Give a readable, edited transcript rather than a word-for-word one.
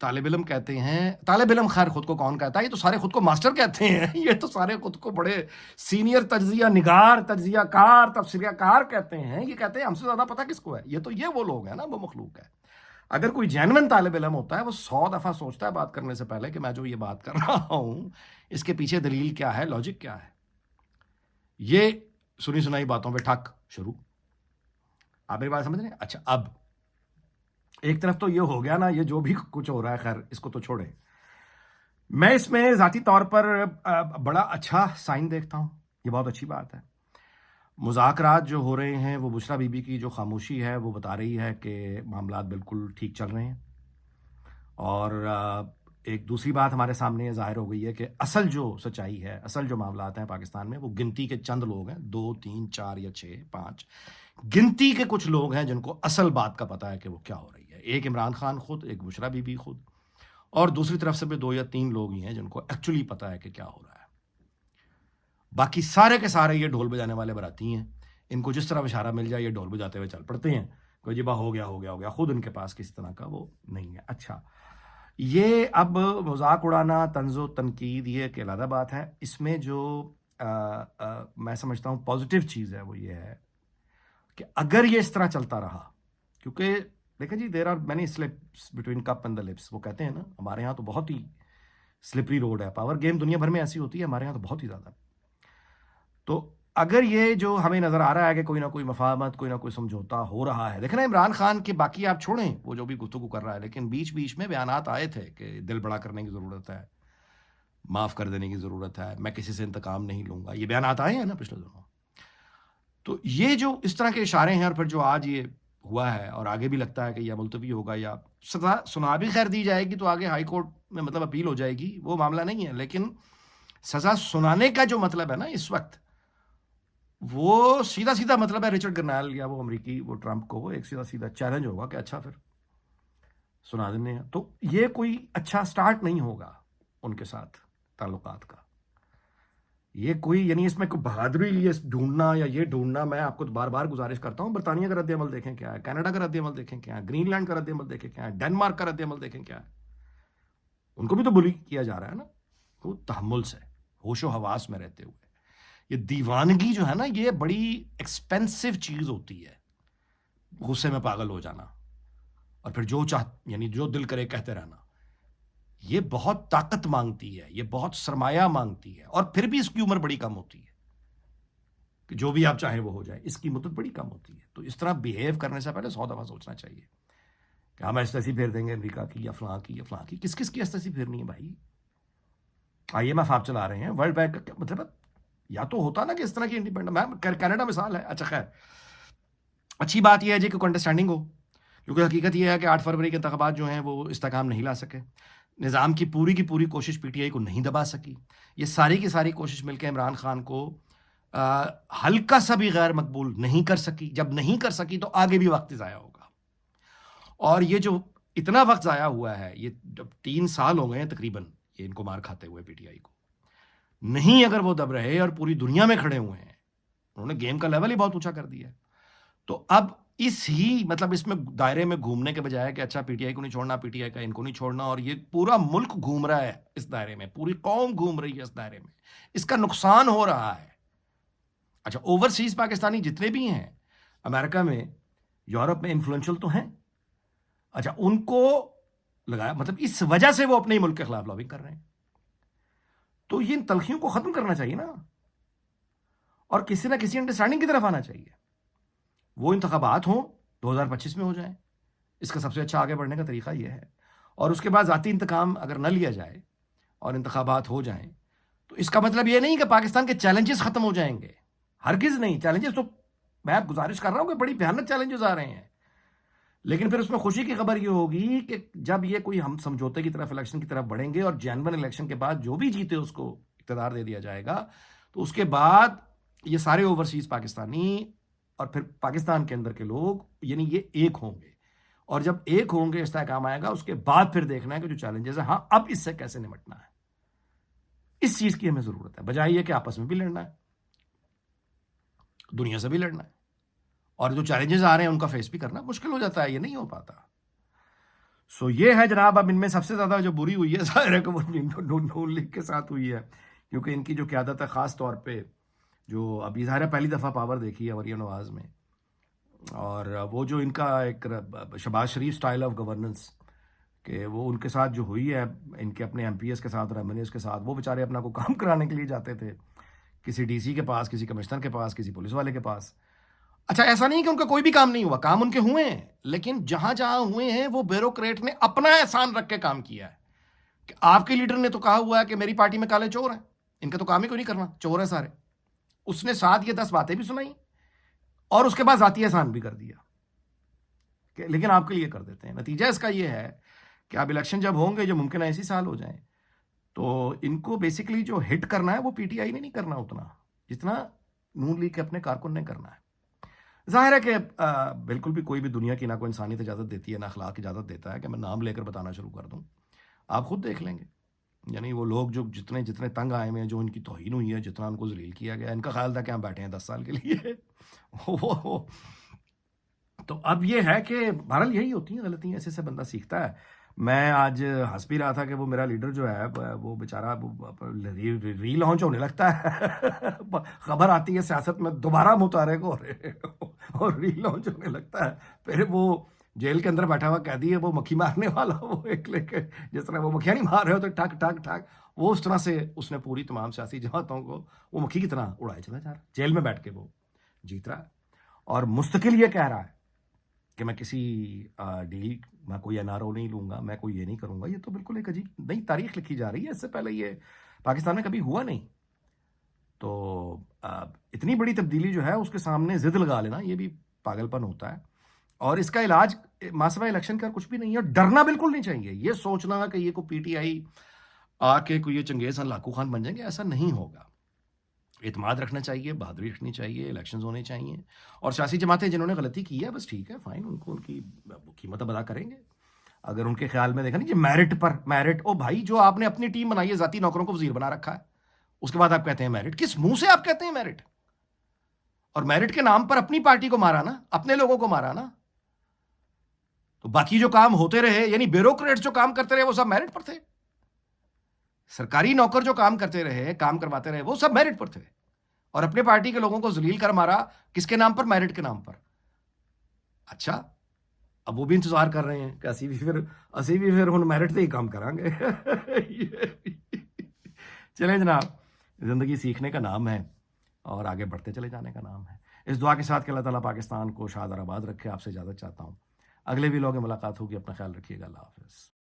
طالب علم کہتے ہیں، طالب علم خیر خود کو کون کہتا ہے، یہ تو سارے خود کو ماسٹر کہتے ہیں، یہ تو سارے خود کو بڑے سینئر تجزیہ نگار، تجزیہ کار، تفسیریہ کار کہتے ہیں، یہ کہتے ہیں ہم سے زیادہ پتہ کس کو ہے، یہ وہ لوگ ہیں نا، وہ مخلوق ہے۔ اگر کوئی جینوین طالب علم ہوتا ہے وہ 100 دفعہ سوچتا ہے بات کرنے سے پہلے کہ میں جو یہ بات کر رہا ہوں اس کے پیچھے دلیل کیا ہے، لاجک کیا ہے۔ یہ سنی سنائی باتوں پہ ٹھک شروع۔ آپ میری بات سمجھ رہے ہیں؟ اچھا، اب ایک طرف تو یہ ہو گیا نا، یہ جو بھی کچھ ہو رہا ہے، خیر اس کو تو چھوڑیں۔ میں اس میں ذاتی طور پر بڑا اچھا سائن دیکھتا ہوں، یہ بہت اچھی بات ہے۔ مذاکرات جو ہو رہے ہیں، وہ بشریٰ بی بی کی جو خاموشی ہے وہ بتا رہی ہے کہ معاملات بالکل ٹھیک چل رہے ہیں۔ اور ایک دوسری بات ہمارے سامنے یہ ظاہر ہو گئی ہے کہ اصل جو سچائی ہے، اصل جو معاملات ہیں پاکستان میں، وہ گنتی کے چند لوگ ہیں، 2 3 4 یا 6 5 گنتی کے کچھ لوگ ہیں جن کو اصل بات کا پتہ ہے کہ وہ کیا ہو رہی ہے۔ ایک عمران خان خود، ایک بشریٰ بی بی خود، اور دوسری طرف سے بھی 2 یا 3 لوگ ہی ہیں جن کو ایکچولی پتہ ہے کہ کیا ہو رہا ہے۔ باقی سارے کے سارے یہ ڈھول بجانے والے براتی ہیں، ان کو جس طرح اشارہ مل جائے یہ ڈھول بجاتے ہوئے چل پڑتے ہیں، کوئی جی ہو گیا، خود ان کے پاس کسی طرح کا وہ نہیں ہے۔ اچھا، یہ اب مذاق اڑانا، طنز و تنقید، یہ ایک علیحدہ بات ہے۔ اس میں جو میں سمجھتا ہوں پازیٹیو چیز ہے وہ یہ ہے کہ اگر یہ اس طرح چلتا رہا، کیونکہ دیکھیں جی there are many slips between cup and the lips, وہ کہتے ہیں نا، ہمارے ہاں تو بہت ہی سلپری روڈ ہے، پاور گیم دنیا بھر میں ایسی ہوتی ہے، ہمارے ہاں تو بہت ہی زیادہ۔ تو اگر یہ جو ہمیں نظر آ رہا ہے کہ کوئی نہ کوئی مفاہمت، کوئی نہ کوئی سمجھوتا ہو رہا ہے، دیکھیں نا عمران خان کے باقی آپ چھوڑیں وہ جو بھی گفتگو کر رہا ہے، لیکن بیچ بیچ میں بیانات آئے تھے کہ دل بڑا کرنے کی ضرورت ہے، معاف کر دینے کی ضرورت ہے، میں کسی سے انتقام نہیں لوں گا، یہ بیانات آئے ہیں نا پچھلے دنوں۔ تو یہ جو اس طرح کے اشارے ہیں، اور پھر جو آج یہ ہوا ہے اور آگے بھی لگتا ہے کہ یہ ملتوی ہوگا یا سزا سنا بھی خیر دی جائے گی تو آگے ہائی کورٹ میں مطلب اپیل ہو جائے گی، وہ معاملہ نہیں ہے، لیکن سزا سنانے کا جو مطلب ہے نا اس وقت، وہ سیدھا سیدھا مطلب ہے رچرڈ گرنیل یا وہ امریکی وہ ٹرمپ کو وہ ایک سیدھا سیدھا چیلنج ہوگا کہ اچھا پھر سنا دینے ہیں۔ تو یہ کوئی اچھا سٹارٹ نہیں ہوگا ان کے ساتھ تعلقات کا، یہ کوئی یعنی اس میں کوئی بہادری یہ ڈھونڈنا یا یہ ڈھونڈنا، میں آپ کو بار بار گزارش کرتا ہوں، برطانیہ کا رد عمل دیکھیں کیا ہے، کینیڈا کا رد عمل دیکھیں کیا ہے، گرین لینڈ کا رد عمل دیکھیں کیا ہے، ڈنمارک کا رد عمل دیکھیں کیا ہے، ان کو بھی تو بلی کیا جا رہا ہے نا، وہ تحمل سے، ہوش و حواس میں رہتے ہوئے۔ یہ دیوانگی جو ہے نا، یہ بڑی ایکسپینسو چیز ہوتی ہے، غصے میں پاگل ہو جانا اور پھر جو یعنی جو دل کرے کہتے رہنا، یہ بہت طاقت مانگتی ہے، یہ بہت سرمایہ مانگتی ہے، اور پھر بھی اس کی عمر بڑی کم ہوتی ہے کہ جو بھی آپ چاہیں وہ ہو جائے، اس کی مدت بڑی کم ہوتی ہے۔ تو اس طرح بیہیو کرنے سے پہلے 100 دفعہ سوچنا چاہیے کہ ہم ایسٹیسی پھیر دیں گے امریکہ کی یا فلاں کی یا فلاں کی، کس کس کی ایسٹیسی پھیرنی ہے بھائی؟ IMF آپ چلا رہے ہیں، ورلڈ بینک کا مطلب یا تو ہوتا نا کہ اس طرح کی انڈیپینڈنٹ، کینیڈا مثال ہے۔ اچھا خیر، اچھی بات یہ ہے جی کہ انڈرسٹینڈنگ ہو، کیونکہ حقیقت یہ ہے کہ 8 فروری کے انتخابات جو ہیں وہ استحکام نہیں لا سکے، نظام کی پوری کوشش PTI کو نہیں دبا سکی، یہ ساری کی ساری کوشش مل کے عمران خان کو ہلکا سا بھی غیر مقبول نہیں کر سکی۔ جب نہیں کر سکی تو آگے بھی وقت ضائع ہوگا، اور یہ جو اتنا وقت ضائع ہوا ہے، یہ جب 3 سال ہو گئے ہیں تقریباً یہ ان کو مار کھاتے ہوئے PTI کو، نہیں اگر وہ دب رہے اور پوری دنیا میں کھڑے ہوئے ہیں، انہوں نے گیم کا لیول ہی بہت اونچا کر دیا ہے، تو اب اس میں دائرے میں گھومنے کے بجائے کہ اچھا PTI کو نہیں چھوڑنا، PTI کا ان کو نہیں چھوڑنا، اور یہ پورا ملک گھوم رہا ہے اس دائرے میں، پوری قوم گھوم رہی ہے اس دائرے میں، اس کا نقصان ہو رہا ہے۔ اچھا، اوورسیز پاکستانی جتنے بھی ہیں، امریکہ میں، یورپ میں انفلوئنشل تو ہیں، اچھا ان کو لگایا، مطلب اس وجہ سے وہ اپنے ہی ملک کے خلاف لابنگ کر رہے ہیں، تو یہ ان تلخیوں کو ختم کرنا چاہیے نا، اور کسی نہ کسی انڈرسٹینڈنگ کی طرف آنا چاہیے۔ وہ انتخابات ہوں 2025 میں ہو جائیں، اس کا سب سے اچھا آگے بڑھنے کا طریقہ یہ ہے، اور اس کے بعد ذاتی انتقام اگر نہ لیا جائے اور انتخابات ہو جائیں تو اس کا مطلب یہ نہیں کہ پاکستان کے چیلنجز ختم ہو جائیں گے، ہرگز نہیں۔ چیلنجز تو میں آپ گزارش کر رہا ہوں کہ بڑی بھیانک چیلنجز آ رہے ہیں، لیکن پھر اس میں خوشی کی خبر یہ ہوگی کہ جب یہ کوئی ہم سمجھوتے کی طرف، الیکشن کی طرف بڑھیں گے، اور جینون الیکشن کے بعد جو بھی جیتے اس کو اقتدار دے دیا جائے گا، تو اس کے بعد یہ سارے اوورسیز پاکستانی اور پھر پاکستان کے اندر کے لوگ، یعنی یہ ایک ہوں گے، اور جب ایک ہوں گے استحکام آئے گا، اس کے بعد پھر دیکھنا ہے کہ جو چیلنجز ہیں، ہاں اب اس سے کیسے نمٹنا ہے، اس چیز کی ہمیں ضرورت ہے، بجائے یہ کہ آپس میں بھی لڑنا ہے، دنیا سے بھی لڑنا ہے، اور جو چیلنجز آ رہے ہیں ان کا فیس بھی کرنا مشکل ہو جاتا ہے، یہ نہیں ہو پاتا۔ سو یہ ہے جناب. اب ان میں سب سے زیادہ جو بری ہوئی ہے ظاہر ہے کہ وہ نون لیگ کے ساتھ ہوئی ہے، کیونکہ ان کی جو قیادت ہے خاص طور پہ جو ابھی ظاہر ہے پہلی دفعہ پاور دیکھی ہے مریم نواز میں، اور وہ جو ان کا ایک شہباز شریف سٹائل آف گورننس کہ وہ ان کے ساتھ جو ہوئی ہے، ان کے اپنے ایم پی ایس کے ساتھ اور ایم این ایس کے ساتھ، وہ بیچارے اپنا کو کام کرانے کے لیے جاتے تھے کسی ڈی سی کے پاس، کسی کمشنر کے پاس، کسی پولیس والے کے پاس. اچھا ایسا نہیں کہ ان کا کوئی بھی کام نہیں ہوا، کام ان کے ہوئے ہیں، لیکن جہاں جہاں ہوئے ہیں وہ بیوروکریٹ نے اپنا احسان رکھ کے کام کیا ہے. کہ آپ کے لیڈر نے تو کہا ہوا ہے کہ میری پارٹی میں کالے چور ہیں، ان کا تو کام ہی کوئی نہیں کرنا، چور ہے سارے. اس نے ساتھ یہ 10 باتیں بھی سنائی اور اس کے بعد ذاتی احسان بھی کر دیا کہ لیکن آپ کے لیے کر دیتے ہیں. نتیجہ اس کا یہ ہے کہ اب الیکشن جب ہوں گے، جو ممکن ہے اسی سال ہو جائیں، تو ان کو بیسکلی جو ہٹ کرنا ہے وہ پی ٹی آئی نے نہیں کرنا اتنا جتنا نون لیگ کے اپنے کارکن نے کرنا ہے. ظاہر ہے کہ بالکل بھی کوئی بھی دنیا کی نہ کوئی انسانیت اجازت دیتی ہے نہ اخلاق اجازت دیتا ہے کہ میں نام لے کر بتانا شروع کر دوں. آپ خود دیکھ لیں گے، یعنی وہ لوگ جو جتنے تنگ آئے ہوئے ہیں، جو ان کی توہین ہوئی ہے، جتنا ان کو ذلیل کیا گیا، ان کا خیال تھا کہ ہم بیٹھے ہیں 10 سال کے لیے. تو اب یہ ہے کہ بہرحال یہی ہوتی ہیں غلطیاں، ایسے سے بندہ سیکھتا ہے. میں آج ہنس بھی رہا تھا کہ وہ میرا لیڈر جو ہے وہ بیچارہ ری لانچ ہونے لگتا ہے خبر آتی ہے سیاست میں دوبارہ متحرک ہو رہے اور ری لانچ ہونے لگتا ہے. پھر وہ جیل کے اندر بیٹھا ہوا قیدی ہے، وہ مکھی مارنے والا، وہ ایک لے کے جس طرح وہ مکھیاں نہیں مار رہے ہو تو ٹھک ٹھک ٹھک، وہ اس طرح سے اس نے پوری تمام سیاسی جماعتوں کو وہ مکھی کی طرح اڑائے چلا جا رہا ہے. جیل میں بیٹھ کے وہ جیت رہا ہے اور مستقل یہ کہہ رہا ہے کہ میں کسی ڈیل میں کوئی این آر او نہیں لوں گا، میں کوئی یہ نہیں کروں گا. یہ تو بالکل ایک عجیب نئی تاریخ لکھی جا رہی ہے. اس سے پہلے یہ پاکستان میں کبھی ہوا نہیں. تو اتنی بڑی تبدیلی جو ہے اس کے سامنے ضد لگا لینا یہ بھی پاگل پن ہوتا ہے. اور اس کا علاج محاسبہ الیکشن کا کچھ بھی نہیں ہے. ڈرنا بالکل نہیں چاہیے، یہ سوچنا کہ یہ کوئی پی ٹی آئی آ کے کوئی یہ چنگیز خان لاکو خان بن جائیں گے، ایسا نہیں ہوگا. اعتماد رکھنا چاہیے، بہادری رکھنی چاہیے، الیکشنز ہونے چاہیے. اور سیاسی جماعتیں جنہوں نے غلطی کی ہے بس ٹھیک ہے، فائن، ان کو ان کی قیمت ادا کریں گے. اگر ان کے خیال میں دیکھا نہیں جی میرٹ او بھائی، جو آپ نے اپنی ٹیم بنائی ہے، ذاتی نوکروں کو وزیر بنا رکھا ہے، اس کے بعد آپ کہتے ہیں میرٹ؟ کس منہ سے آپ کہتے ہیں میرٹ؟ اور میرٹ کے نام پر اپنی پارٹی کو مارا نا، اپنے لوگوں کو مارا نا. تو باقی جو کام ہوتے رہے، یعنی بیوروکریٹ جو کام کرتے رہے، وہ سب میرٹ پر تھے. سرکاری نوکر جو کام کرتے رہے، کام کرواتے رہے، وہ سب میرٹ پر تھے. اور اپنے پارٹی کے لوگوں کو ذلیل کر مارا، کس کے نام پر؟ میرٹ کے نام پر. اچھا اب وہ بھی انتظار کر رہے ہیں کہ اسی بھی پھر ہن میرٹ سے ہی کام کریں گے. چلیں جناب، زندگی سیکھنے کا نام ہے اور آگے بڑھتے چلے جانے کا نام ہے. اس دعا کے ساتھ کہ اللہ تعالیٰ پاکستان کو شاد اور آباد رکھے، آپ سے اجازت چاہتا ہوں. اگلے ویلاگ میں ملاقات ہوگی. اپنا خیال رکھیے گا. اللہ حافظ.